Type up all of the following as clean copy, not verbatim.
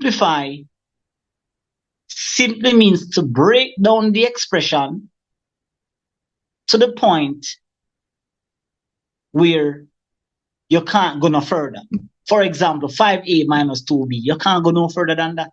Simplify simply means to break down the expression to the point where you can't go no further. For example, 5a minus 2b, you can't go no further than that.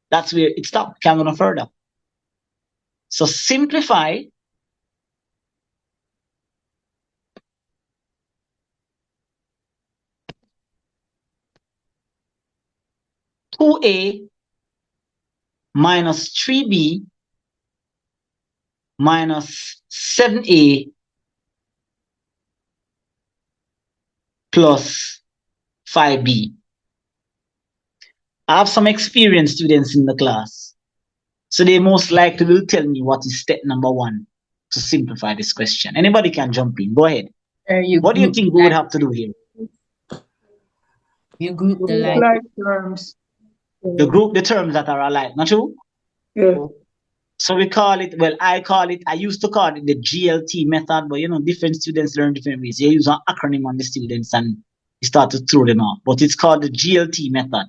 That's where it stops, can't go no further. So simplify two a minus 3b minus 7a plus 5b. I have some experienced students in the class, so they most likely will tell me what is step number 1 to simplify this question. Anybody can jump in. Go ahead. What do you think we would have to do here? You group the like terms. You group the terms that are alike, not true? Yeah. So we call it, well, I used to call it the GLT method, but you know, different students learn different ways. You use an acronym on the students and you start to throw them off. But it's called the GLT method.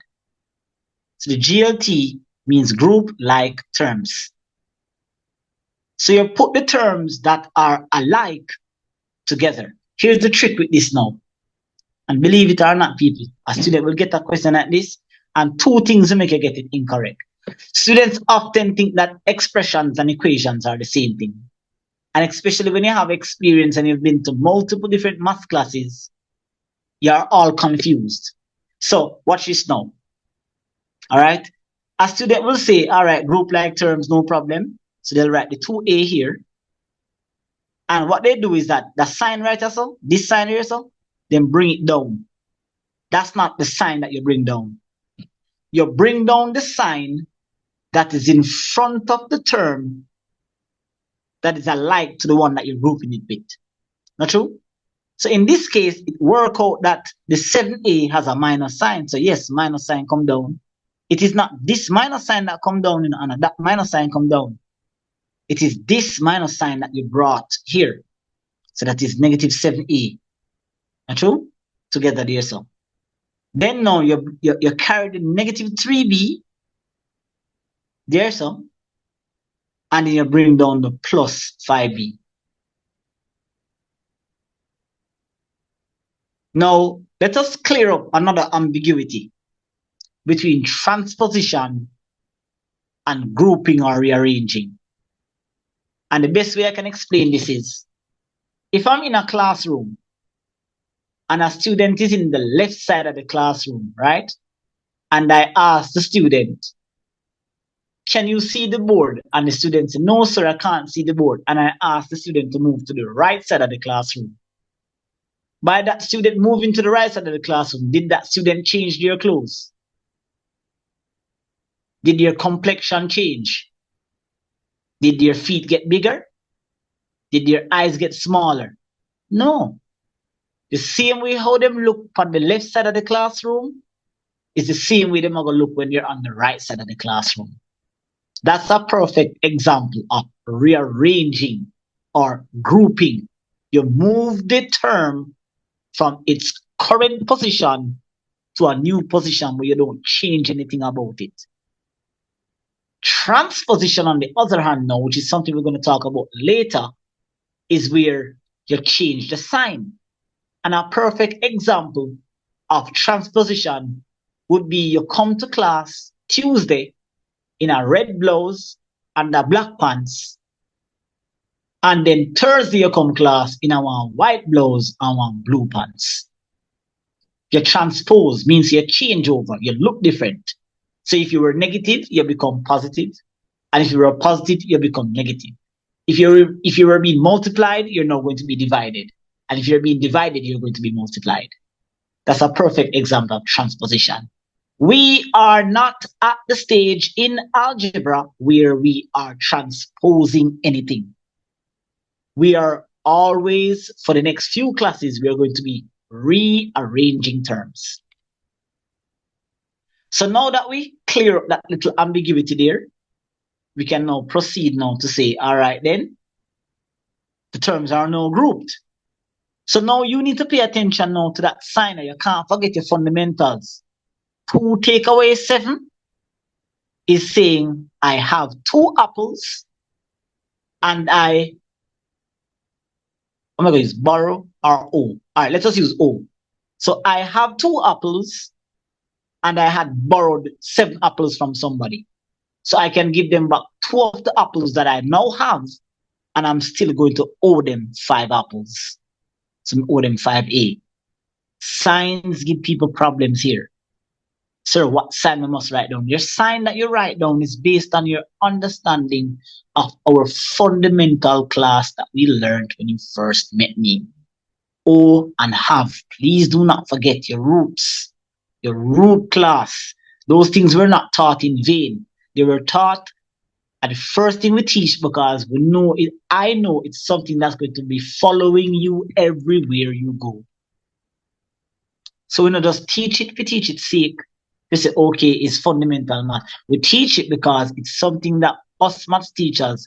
So the GLT means group like terms. So you put the terms that are alike together. Here's the trick with this now. And believe it or not, people, a student will get a question like this, and 2 things will make you get it incorrect. Students often think that expressions and equations are the same thing. And especially when you have experience and you've been to multiple different math classes, you're all confused. So watch this now. All right. A student will say, all right, group like terms, no problem. So they'll write the 2a here. And what they do is that the sign right also, this sign here also, then bring it down. That's not the sign that you bring down. You bring down the sign that is in front of the term that is alike to the one that you're grouping it with. Not true? So in this case, it works out that the 7a has a minus sign. So yes, minus sign come down. It is not this minus sign that come down and that minus sign come down. It is this minus sign that you brought here. So that is negative 7a. Not true? Together there, so. Then now you carry the negative 3b there, so. And then you bring down the plus 5b. Now, let us clear up another ambiguity between transposition and grouping or rearranging. And the best way I can explain this is, if I'm in a classroom and a student is in the left side of the classroom, right? And I ask the student, can you see the board? And the student said, no, sir, I can't see the board. And I ask the student to move to the right side of the classroom. By that student moving to the right side of the classroom, did that student change their clothes? Did their complexion change? Did their feet get bigger? Did their eyes get smaller? No. The same way how them look on the left side of the classroom is the same way them are going to look when they're on the right side of the classroom. That's a perfect example of rearranging or grouping. You move the term from its current position to a new position where you don't change anything about it. Transposition, on the other hand, now, which is something we're going to talk about later, is where you change the sign. And a perfect example of transposition would be you come to class Tuesday in a red blouse and a black pants, and then Thursday you come class in a white blouse and one blue pants. You transpose means you change over, you look different. So if you were negative, you become positive, and if you were positive, you become negative. If you were being multiplied, you're now going to be divided, and if you're being divided, you're going to be multiplied. That's a perfect example of transposition. We are not at the stage in algebra where we are transposing anything. We are always, for the next few classes, we are going to be rearranging terms. So now that we clear up that little ambiguity there, we can now proceed now to say, all right, then the terms are now grouped. So now you need to pay attention now to that sign. You can't forget your fundamentals. 2 take away 7 is saying I have 2 apples and oh my God, use borrow or O. All right, let's just use O. So I have 2 apples and I had borrowed 7 apples from somebody. So I can give them back 2 of the apples that I now have, and I'm still going to owe them 5 apples. So I owe them 5A. Signs give people problems here. Sir, what sign we must write down? Your sign that you write down is based on your understanding of our fundamental class that we learned when you first met me. O and have. Please do not forget your roots, your root class. Those things were not taught in vain. They were taught at the first thing we teach because we know it. I know it's something that's going to be following you everywhere you go. So we don't just teach it for teach its sake. We say, okay, it's fundamental math. We teach it because it's something that us math teachers,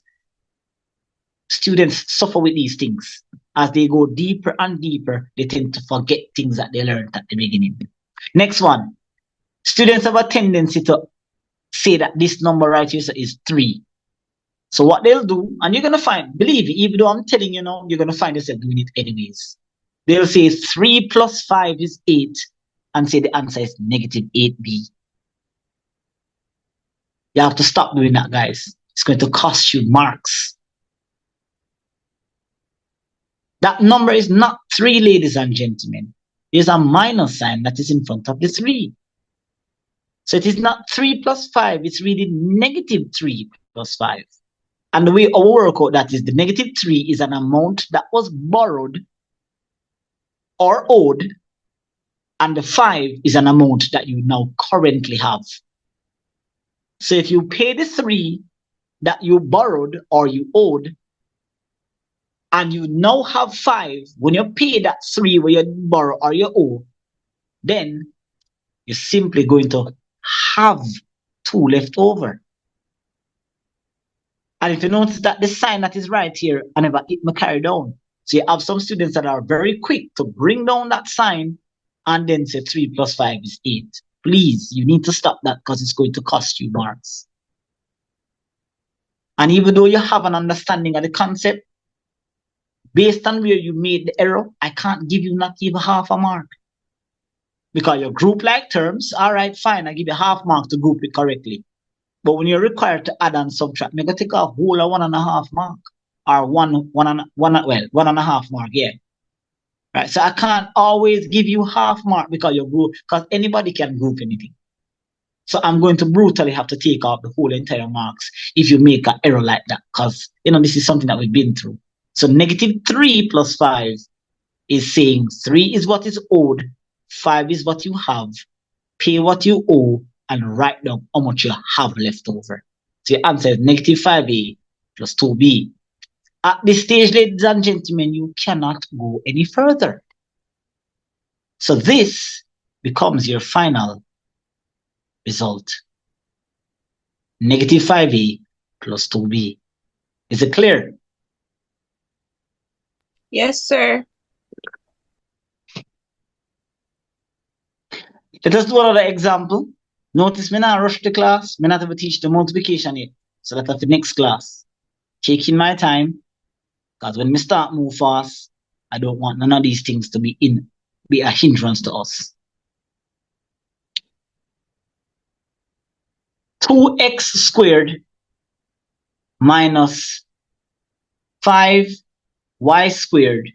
students suffer with these things. As they go deeper and deeper, they tend to forget things that they learned at the beginning. Next one. Students have a tendency to say that this number right here is 3. So what they'll do, and you're going to find, believe me, even though I'm telling you now, you're going to find yourself doing it anyways. They'll say 3 plus 5 is 8 and say the answer is negative 8B. You have to stop doing that, guys. It's going to cost you marks. That number is not 3, ladies and gentlemen. There's a minus sign that is in front of the 3. So it is not 3 plus 5. It's really negative 3 plus 5. And the way our work out that is the negative 3 is an amount that was borrowed or owed, and the 5 is an amount that you now currently have. So if you pay the 3 that you borrowed or you owed, and you now have 5, when you pay that 3 where you borrow or you owe, then you're simply going to have 2 left over. And if you notice that the sign that is right here, I never hit my carry down. So you have some students that are very quick to bring down that sign and then say 3 plus 5 is 8. Please, you need to stop that because it's going to cost you marks. And even though you have an understanding of the concept, based on where you made the error, I can't give you not even half a mark. Because your group like terms, all right, fine, I give you half mark to group it correctly. But when you're required to add and subtract, you're going to take a whole of 1.5 mark. Or one and a half mark, yeah. Right. So I can't always give you half mark because your group, because anybody can group anything. So I'm going to brutally have to take out the whole entire marks if you make an error like that. Because this is something that we've been through. So negative 3 plus 5 is saying 3 is what is owed, 5 is what you have, pay what you owe, and write down how much you have left over. So your answer is negative 5A plus 2B. At this stage, ladies and gentlemen, you cannot go any further. So this becomes your final result. Negative 5A plus 2B. Is it clear? Yes, sir. Let us do another example. Notice me not rush the class. Me not ever teach the multiplication yet. So that at the next class, taking my time. Because when we start move fast, I don't want none of these things to be a hindrance to us. 2x squared minus 5y squared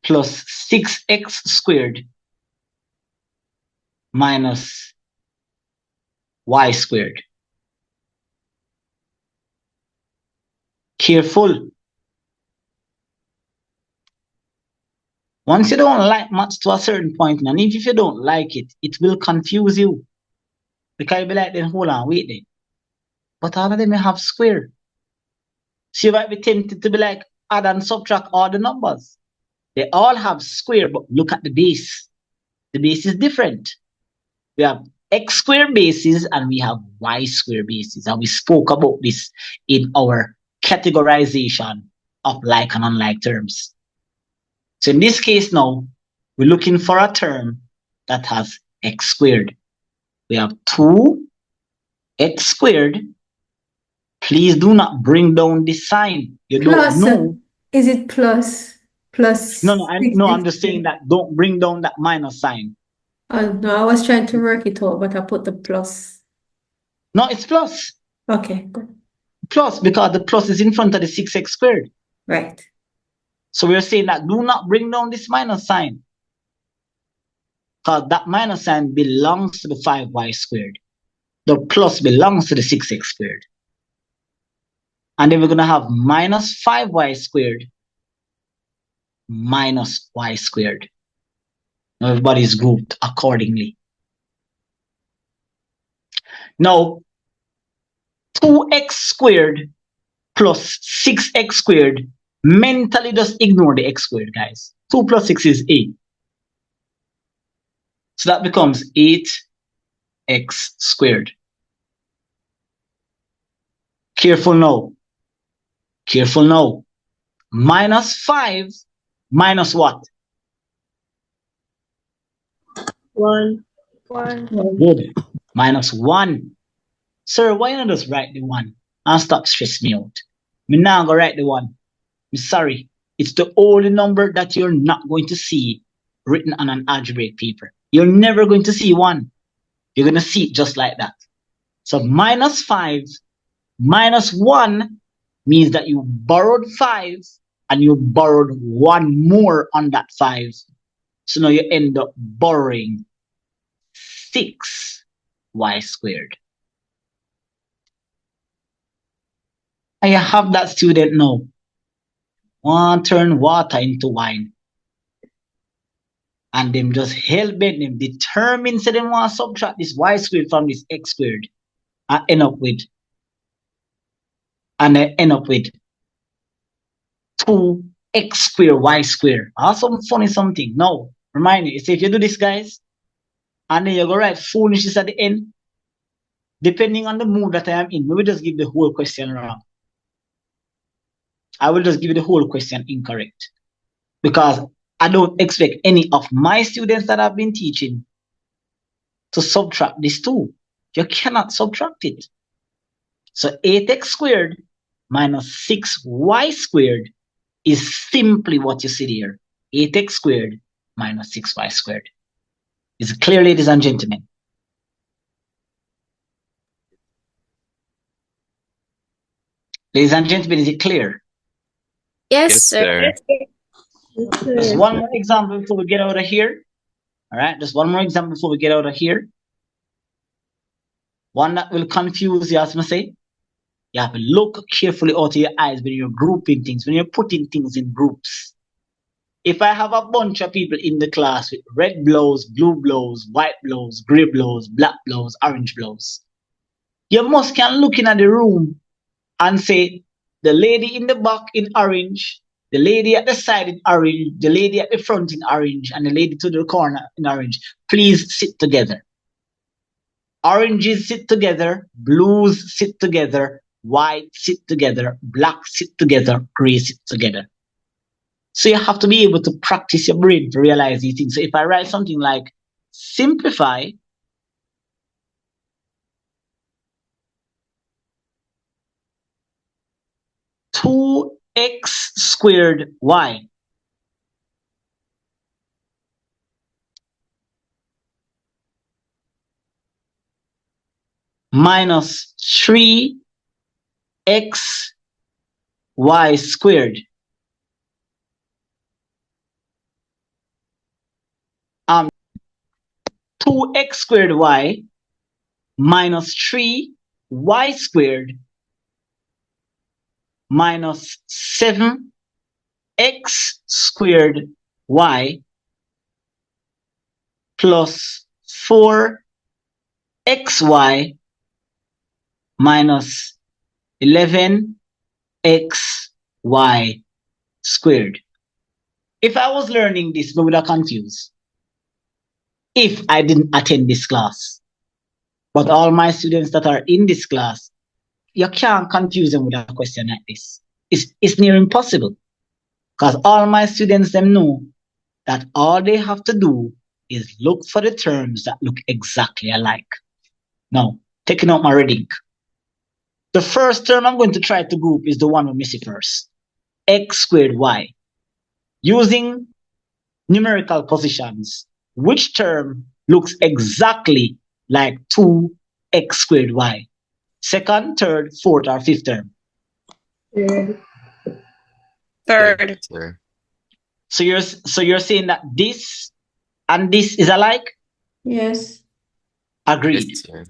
plus 6x squared minus y squared. Careful. Once you don't like maths to a certain point, and if you don't like it, it will confuse you. Because you'll be like, then hold on, wait then. But all of them have square. So you might be tempted to be like, add and subtract all the numbers. They all have square, but look at the base. The base is different. We have x squared bases and we have y squared bases. And we spoke about this in our categorization of like and unlike terms. So in this case now, we're looking for a term that has x squared. We have 2x squared. Please do not bring down this sign. You Plus, don't know. is it plus? Plus? No, I'm just saying that don't bring down that minus sign. No, I was trying to work it out, but I put the plus. No, it's plus. Okay, good. Plus, because the plus is in front of the 6x squared. Right. So we're saying that do not bring down this minus sign. Because that minus sign belongs to the 5y squared. The plus belongs to the 6x squared. And then we're going to have minus 5y squared minus y squared. Now everybody is grouped accordingly. Now, 2x squared plus 6x squared, mentally just ignore the x squared, guys. 2 plus 6 is 8. So that becomes 8x squared. Careful now. Careful now. Minus 5 minus what? 1. Good. Minus 1. Sir, why not just write the 1 and stop stressing me out? Me now go write the 1. I'm sorry. It's the only number that you're not going to see written on an algebraic paper. You're never going to see 1. You're going to see it just like that. So minus 5 minus 1 means that you borrowed 5 and you borrowed 1 more on that 5. So now you end up borrowing 6y squared. And you have that student now. Want to turn water into wine. And them just hell-bent, them determined, so them want to subtract this y squared from this x squared. And end up with 2x squared y squared. Some funny something. No, remind you, say if you do this, guys, and then you go write foolishness at the end, depending on the mood that I am in, maybe just give the whole question wrong. I will just give you the whole question incorrect. Because I don't expect any of my students that I've been teaching to subtract this 2. You cannot subtract it. So 8x squared minus 6y squared is simply what you see here. 8x squared minus 6y squared. Is it clear, ladies and gentlemen? Ladies and gentlemen, is it clear? Yes, sir. Just one more example before we get out of here. All right, just one more example before we get out of here. One that will confuse you, as I say. You have to look carefully out of your eyes when you're grouping things, when you're putting things in groups. If I have a bunch of people in the class with red blouse, blue blouse, white blouse, gray blouse, black blouse, orange blouse, you must can look in at the room and say, the lady in the back in orange, the lady at the side in orange, the lady at the front in orange, and the lady to the corner in orange, please sit together. Oranges sit together, blues sit together, white sit together, black sit together, gray sit together. So you have to be able to practice your brain to realize these things. So if I write something like simplify, two x squared y minus 3x y squared 2x squared y minus 3y squared minus 7x squared y plus 4xy minus 11xy squared. If I was learning this, I would have confused. If I didn't attend this class. But all my students that are in this class, you can't confuse them with a question like this. It's near impossible. Because all my students, them know that all they have to do is look for the terms that look exactly alike. Now, taking out my red ink. The first term I'm going to try to group is the one we miss first. X squared y. Using numerical positions, which term looks exactly like 2x squared y? Second, third, fourth, or fifth term? Third. Third. Sir. So you're saying that this and this is alike? Yes. Agreed. Yes, sir.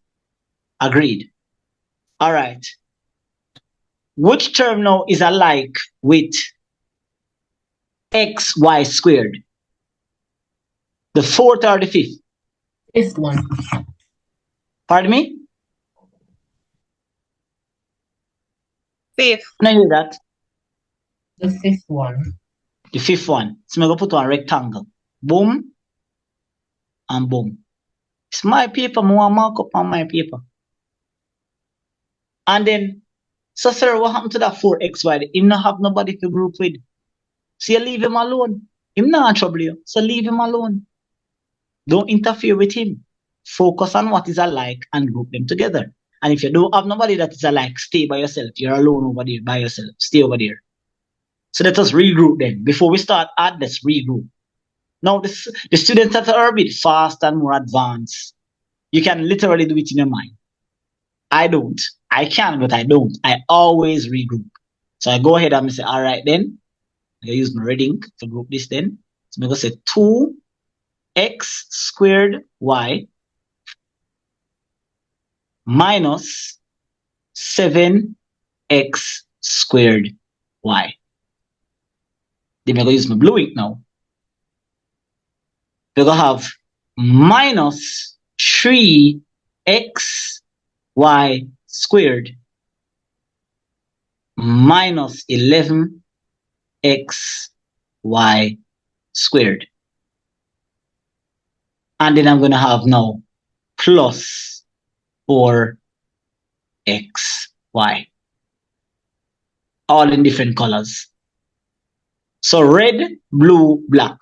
Agreed. All right. Which term now is alike with xy squared? The fourth or the fifth? Fifth one. Pardon me? Fifth. Can I hear that? The fifth one. The fifth one. So I'm going to put one rectangle. Boom. And boom. It's my paper. I want to mark up on my paper. And then, so sir, what happened to that 4xy? Him not have nobody to group with. So you leave him alone. Him not in trouble you. So leave him alone. Don't interfere with him. Focus on what is alike and group them together. And if you don't have nobody that is alike, stay by yourself. You're alone over there by yourself. Stay over there. So let us regroup then. Before we start add, let's regroup. Now the students that are a bit fast and more advanced, you can literally do it in your mind. I don't. I can, but I don't. I always regroup. So I go ahead and say, all right then. I use my red ink to group this then. So I'm going to say 2x squared y minus 7x squared y. Then I'm going to use my blue ink now. We're going to have minus 3xy squared minus 11xy squared. And then I'm going to have now plus 4xy. All in different colors. So red, blue, black.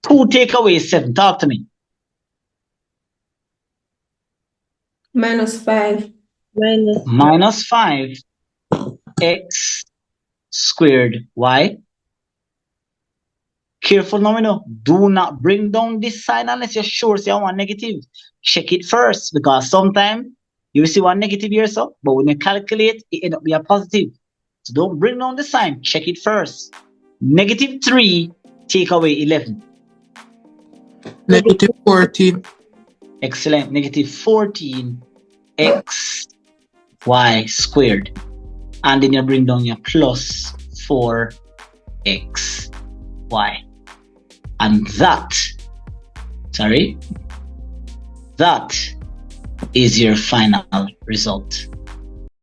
2 take away 7. Talk to me. -5. Minus 5x squared y. Careful now, you know. Do not bring down this sign unless you're sure you want negative. Check it first, because sometimes you see one negative here, so, but when you calculate, it end up being a positive. So don't bring down the sign. Check it first. -3 take away 11. -14. Excellent. -14x y squared. And then you bring down your plus 4x y. And that is your final result.